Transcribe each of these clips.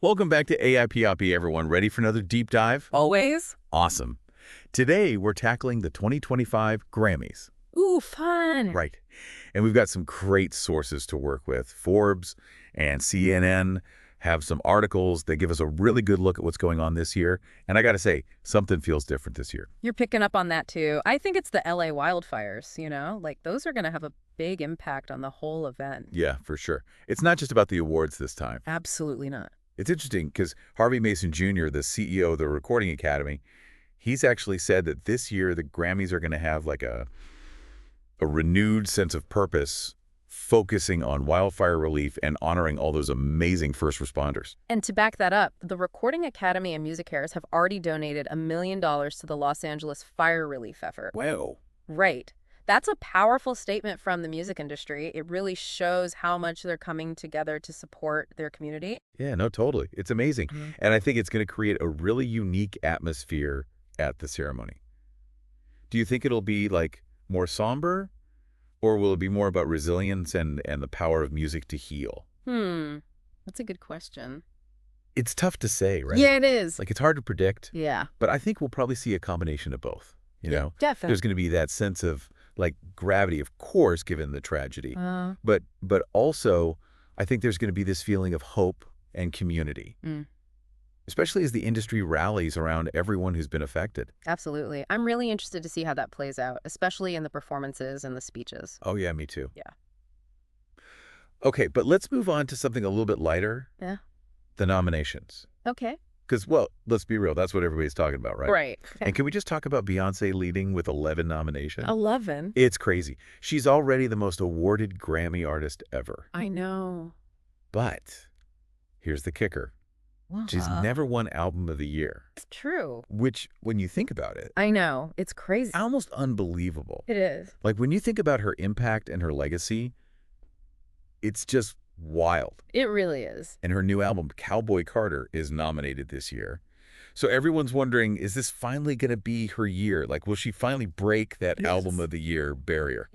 Welcome back to AIPOP, everyone. Ready for another deep dive? Always? Awesome. Today, we're tackling the 2025 Grammys. Ooh, fun. Right. And we've got some great sources to work with. Forbes and CNN have some articles that give us a really good look at what's going on this year. And I got to say, something feels different this year. You're picking up on that, too. I think it's the LA wildfires, Like, those are going to have a big impact on the whole event. Yeah, for sure. It's not just about the awards this time. Absolutely not. It's interesting because Harvey Mason Jr., the CEO of the Recording Academy, he's actually said that this year the Grammys are going to have like a renewed sense of purpose, focusing on wildfire relief and honoring all those amazing first responders. And to back that up, the Recording Academy and Music Cares have already donated $1 million to the Los Angeles fire relief effort. Wow. Right. That's a powerful statement from the music industry. It really shows how much they're coming together to support their community. Yeah, no, totally. It's amazing. And I think it's going to create a really unique atmosphere at the ceremony. Do you think it'll be like more somber, or will it be more about resilience and the power of music to heal? That's a good question. It's tough to say, right? Yeah, it is. Like, it's hard to predict. Yeah. But I think we'll probably see a combination of both, you know? Definitely. There's going to be that sense of, like, gravity, of course, given the tragedy. But also, I think there's going to be this feeling of hope and community, especially as the industry rallies around everyone who's been affected. Absolutely. I'm really interested to see how that plays out, especially in the performances and the speeches. Oh, yeah, me too. Yeah. Okay, but let's move on to something a little bit lighter. Yeah. The nominations. Okay. Because, well, let's be real. That's what everybody's talking about, right? Right. And can we just talk about Beyoncé leading with 11 nominations? 11? It's crazy. She's already the most awarded Grammy artist ever. I know. But here's the kicker. She's never won Album of the Year. It's true. Which, when you think about it, I know. It's crazy. almost unbelievable. It is. Like, when you think about her impact and her legacy, it's just wild. It really is. And her new album, Cowboy Carter, is nominated this year. So everyone's wondering, is this finally going to be her year? Like, will she finally break that Album of the Year barrier?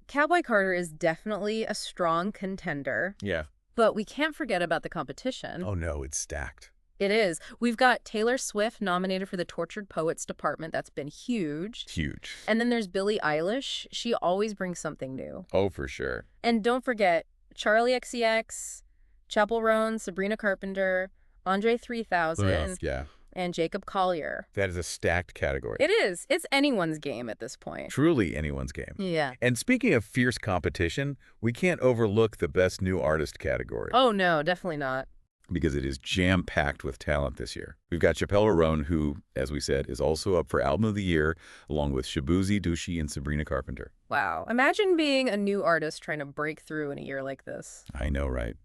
Cowboy Carter is definitely a strong contender. Yeah. But we can't forget about the competition. Oh, no, it's stacked. It is. We've got Taylor Swift nominated for the Tortured Poets Department. That's been huge. Huge. And then there's Billie Eilish. She always brings something new. Oh, for sure. And don't forget, Charlie XCX, Chappell Roan, Sabrina Carpenter, Andre 3000, Yeah. and Jacob Collier. That is a stacked category. It is. It's anyone's game at this point. Truly anyone's game. Yeah. And speaking of fierce competition, we can't overlook the Best New Artist category. Oh, no, definitely not. Because it is jam-packed with talent this year. We've got Chappell Roan, who, as we said, is also up for Album of the Year, along with Shabuzi, Dushi, and Sabrina Carpenter. Wow. Imagine being a new artist trying to break through in a year like this. I know, right?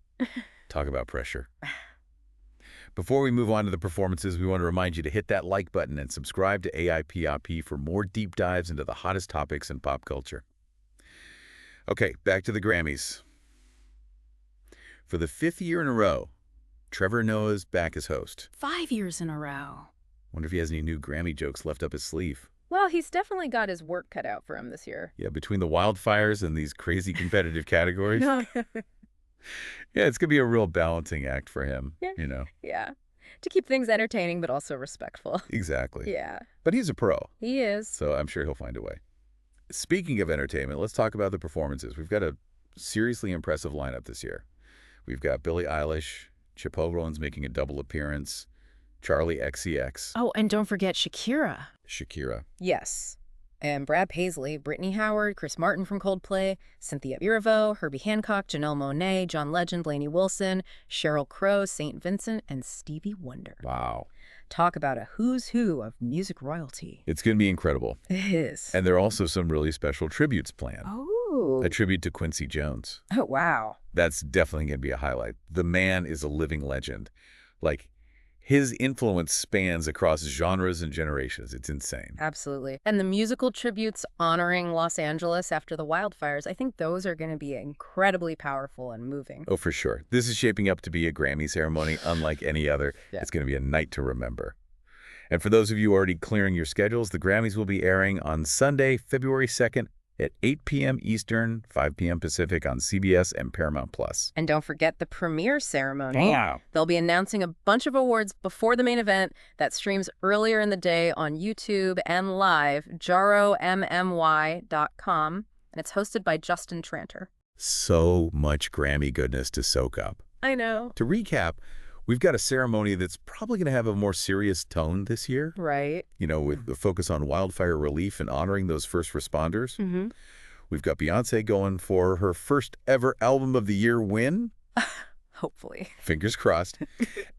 Talk about pressure. Before we move on to the performances, we want to remind you to hit that like button and subscribe to AIPOP for more deep dives into the hottest topics in pop culture. Okay, back to the Grammys. For the 5th year in a row, Trevor Noah's back as host. 5 years in a row. Wonder if he has any new Grammy jokes left up his sleeve. Well, he's definitely got his work cut out for him this year. Yeah, between the wildfires and these crazy competitive categories. Yeah, it's going to be a real balancing act for him, Yeah. To keep things entertaining, but also respectful. Exactly. Yeah. But he's a pro, He is. so I'm sure he'll find a way. Speaking of entertainment, let's talk about the performances. We've got a seriously impressive lineup this year. We've got Billie Eilish, Chappell Roan's making a double appearance, Charlie XCX. Oh, and don't forget Shakira. Shakira. Yes. And Brad Paisley, Brittany Howard, Chris Martin from Coldplay, Cynthia Erivo, Herbie Hancock, Janelle Monáe, John Legend, Lainey Wilson, Sheryl Crow, St. Vincent, and Stevie Wonder. Wow. Talk about a who's who of music royalty. It's going to be incredible. It is. And there are also some really special tributes planned. Oh. A tribute to Quincy Jones. Oh, wow. That's definitely going to be a highlight. The man is a living legend. Like, his influence spans across genres and generations. It's insane. Absolutely. And the musical tributes honoring Los Angeles after the wildfires, I think those are going to be incredibly powerful and moving. Oh, for sure. This is shaping up to be a Grammy ceremony unlike any other. Yeah. It's going to be a night to remember. And for those of you already clearing your schedules, the Grammys will be airing on Sunday, February 2nd at 8 p.m. Eastern, 5 p.m. Pacific on CBS and Paramount+. And don't forget the premiere ceremony. Damn. They'll be announcing a bunch of awards before the main event that streams earlier in the day on YouTube and live, jarommy.com, and it's hosted by Justin Tranter. So much Grammy goodness to soak up. I know. To recap, we've got a ceremony that's probably going to have a more serious tone this year. Right. You know, with the focus on wildfire relief and honoring those first responders. Mm-hmm. We've got Beyoncé going for her first ever Album of the Year win. Hopefully. Fingers crossed.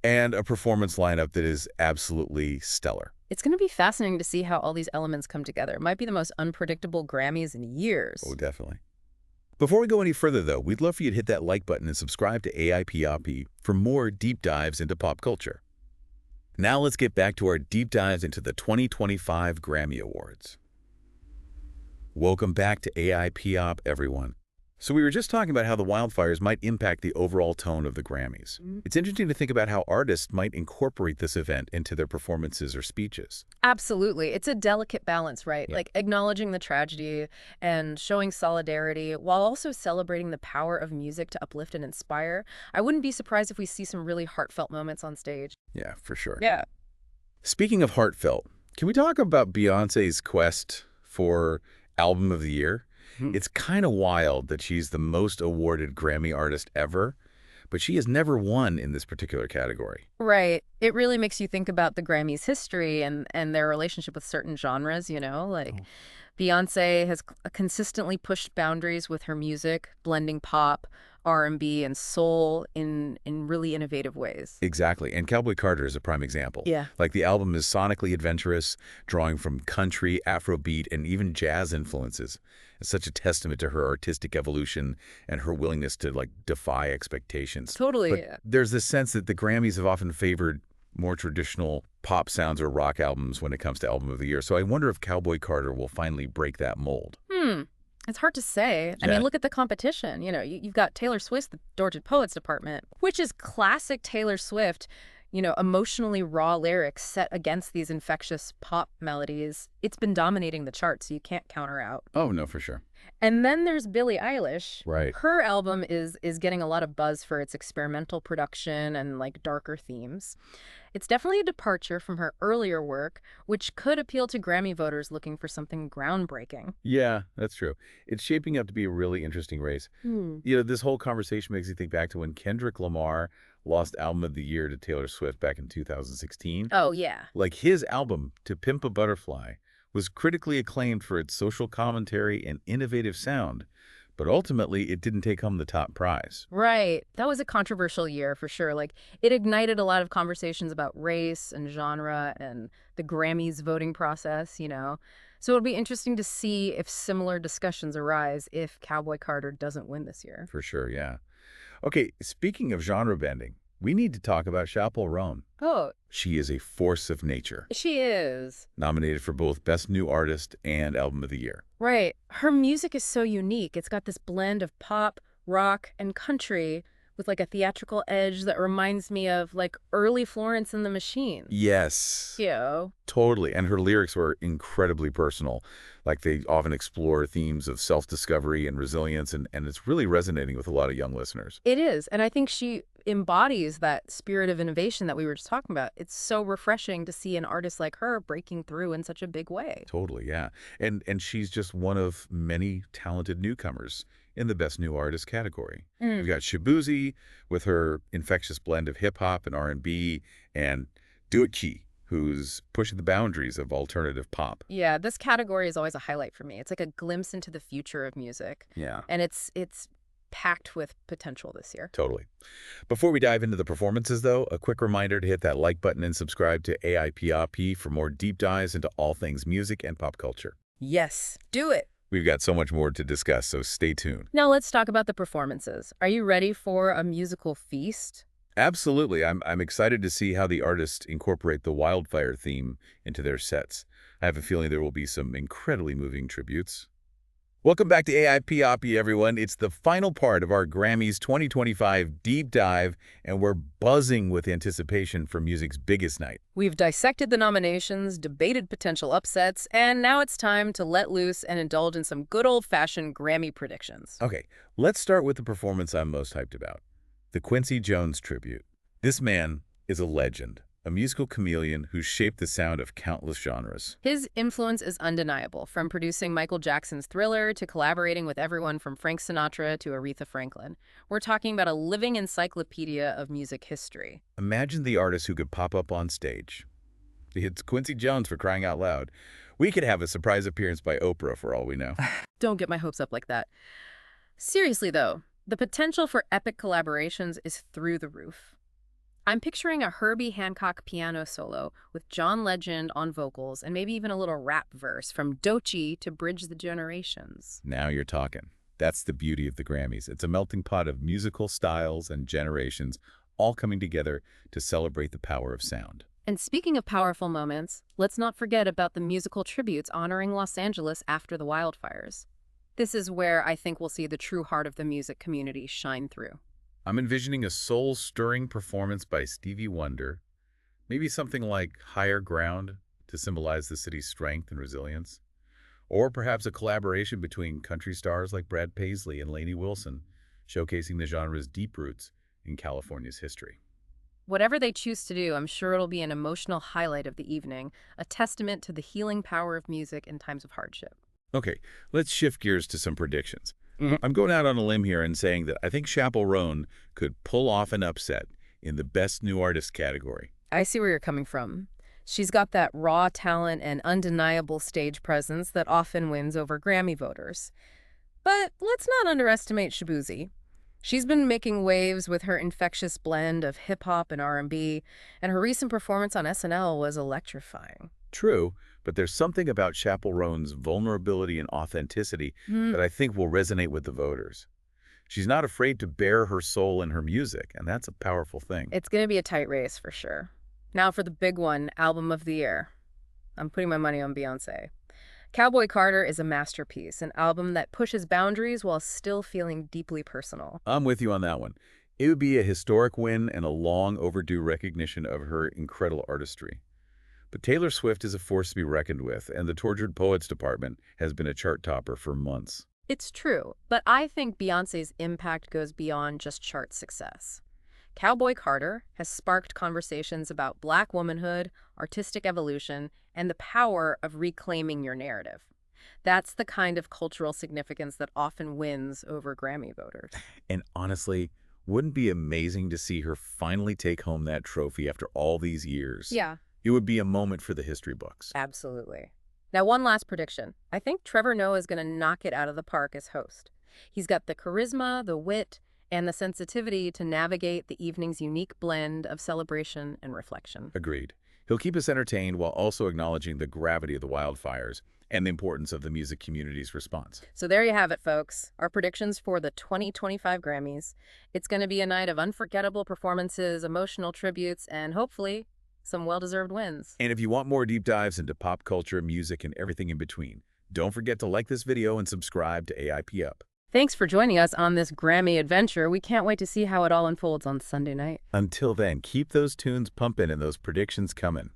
And a performance lineup that is absolutely stellar. It's going to be fascinating to see how all these elements come together. It might be the most unpredictable Grammys in years. Oh, definitely. Before we go any further, though, we'd love for you to hit that like button and subscribe to AIPRP for more deep dives into pop culture. Now let's get back to our deep dives into the 2025 Grammy Awards. Welcome back to AIPOP, everyone. So we were just talking about how the wildfires might impact the overall tone of the Grammys. It's interesting to think about how artists might incorporate this event into their performances or speeches. Absolutely. It's a delicate balance, right? Yeah. Like acknowledging the tragedy and showing solidarity while also celebrating the power of music to uplift and inspire. I wouldn't be surprised if we see some really heartfelt moments on stage. Yeah, for sure. Yeah. Speaking of heartfelt, can we talk about Beyoncé's quest for Album of the Year? It's kind of wild that she's the most awarded Grammy artist ever, but she has never won in this particular category. Right. It really makes you think about the Grammys' history and their relationship with certain genres, you know, like Beyoncé has consistently pushed boundaries with her music, blending pop, R&B, and soul in really innovative ways. Exactly. And Cowboy Carter is a prime example. Yeah. Like the album is sonically adventurous, drawing from country, Afrobeat, and even jazz influences. It's such a testament to her artistic evolution and her willingness to like defy expectations. Totally. But there's this sense that the Grammys have often favored more traditional pop sounds or rock albums when it comes to Album of the Year. So I wonder if Cowboy Carter will finally break that mold. It's hard to say. I Yeah. mean, look at the competition. You know, you've got Taylor Swift's The Dorted Poets Department, which is classic Taylor Swift, you know, emotionally raw lyrics set against these infectious pop melodies. It's been dominating the charts, so you can't counter out. Oh, no, for sure. And then there's Billie Eilish. Right. Her album is getting a lot of buzz for its experimental production and like darker themes. It's definitely a departure from her earlier work, which could appeal to Grammy voters looking for something groundbreaking. Yeah, that's true. It's shaping up to be a really interesting race. You know, this whole conversation makes me think back to when Kendrick Lamar lost Album of the Year to Taylor Swift back in 2016. Oh, yeah. Like his album, To Pimp a Butterfly, was critically acclaimed for its social commentary and innovative sound, but ultimately it didn't take home the top prize. Right. That was a controversial year for sure. Like, it ignited a lot of conversations about race and genre and the Grammys voting process, you know. So it'll be interesting to see if similar discussions arise if Cowboy Carter doesn't win this year. For sure, yeah. Okay, speaking of genre bending, we need to talk about Chappell Roan. Oh, She is a force of nature, she is. nominated for both Best New Artist and Album of the Year. Right. Her music is so unique. It's got this blend of pop, rock, and country with like a theatrical edge that reminds me of like early Florence and the Machine. Yes. Yo. Totally. And her lyrics were incredibly personal. Like they often explore themes of self-discovery and resilience, and it's really resonating with a lot of young listeners. It is. And I think she embodies that spirit of innovation that we were just talking about. It's so refreshing to see an artist like her breaking through in such a big way. Totally, yeah. And she's just one of many talented newcomers in the Best New Artist category. We've got Shabuzi with her infectious blend of hip-hop and R&B, and Do It Key, who's pushing the boundaries of alternative pop. Yeah, this category is always a highlight for me. It's like a glimpse into the future of music. Yeah. And it's packed with potential this year. Totally. Before we dive into the performances, though, a quick reminder to hit that like button and subscribe to AIPRP for more deep dives into all things music and pop culture. Yes, do it. We've got so much more to discuss, so stay tuned. Now let's talk about the performances. Are you ready for a musical feast? Absolutely. I'm excited to see how the artists incorporate the wildfire theme into their sets. I have a feeling there will be some incredibly moving tributes. Welcome back to AIP Oppie, everyone. It's the final part of our Grammys 2025 deep dive, and we're buzzing with anticipation for music's biggest night. We've dissected the nominations, debated potential upsets, and now it's time to let loose and indulge in some good old-fashioned Grammy predictions. Okay, let's start with the performance I'm most hyped about, the Quincy Jones tribute. This man is a legend, a musical chameleon who's shaped the sound of countless genres. His influence is undeniable, from producing Michael Jackson's Thriller to collaborating with everyone from Frank Sinatra to Aretha Franklin. We're talking about a living encyclopedia of music history. Imagine the artist who could pop up on stage. It's Quincy Jones, for crying out loud. We could have a surprise appearance by Oprah for all we know. Don't get my hopes up like that. Seriously, though, the potential for epic collaborations is through the roof. I'm picturing a Herbie Hancock piano solo with John Legend on vocals and maybe even a little rap verse from Doechii to bridge the generations. Now you're talking. That's the beauty of the Grammys. It's a melting pot of musical styles and generations all coming together to celebrate the power of sound. And speaking of powerful moments, let's not forget about the musical tributes honoring Los Angeles after the wildfires. This is where I think we'll see the true heart of the music community shine through. I'm envisioning a soul-stirring performance by Stevie Wonder, maybe something like Higher Ground to symbolize the city's strength and resilience, or perhaps a collaboration between country stars like Brad Paisley and Lainey Wilson, showcasing the genre's deep roots in California's history. Whatever they choose to do, I'm sure it'll be an emotional highlight of the evening, a testament to the healing power of music in times of hardship. Okay, let's shift gears to some predictions. I'm going out on a limb here and saying that I think Chappell Roan could pull off an upset in the Best New Artist category. I see where you're coming from. She's got that raw talent and undeniable stage presence that often wins over Grammy voters. But let's not underestimate Shabuzi. She's been making waves with her infectious blend of hip-hop and R&B, and her recent performance on SNL was electrifying. True, but there's something about Chappell Roan's vulnerability and authenticity that I think will resonate with the voters. She's not afraid to bare her soul in her music, and that's a powerful thing. It's going to be a tight race for sure. Now for the big one, Album of the Year. I'm putting my money on Beyoncé. Cowboy Carter is a masterpiece, an album that pushes boundaries while still feeling deeply personal. I'm with you on that one. It would be a historic win and a long overdue recognition of her incredible artistry. But Taylor Swift is a force to be reckoned with, and the Tortured Poets Department has been a chart topper for months. It's true, but I think Beyoncé's impact goes beyond just chart success. Cowboy Carter has sparked conversations about Black womanhood, artistic evolution, and the power of reclaiming your narrative. That's the kind of cultural significance that often wins over Grammy voters. And honestly, wouldn't it be amazing to see her finally take home that trophy after all these years? Yeah. It would be a moment for the history books. Absolutely. Now, one last prediction. I think Trevor Noah is going to knock it out of the park as host. He's got the charisma, the wit, and the sensitivity to navigate the evening's unique blend of celebration and reflection. Agreed. He'll keep us entertained while also acknowledging the gravity of the wildfires and the importance of the music community's response. So there you have it, folks. Our predictions for the 2025 Grammys. It's going to be a night of unforgettable performances, emotional tributes, and hopefully some well-deserved wins. And if you want more deep dives into pop culture, music, and everything in between, don't forget to like this video and subscribe to AIP Up. Thanks for joining us on this Grammy adventure. We can't wait to see how it all unfolds on Sunday night. Until then, keep those tunes pumping and those predictions coming.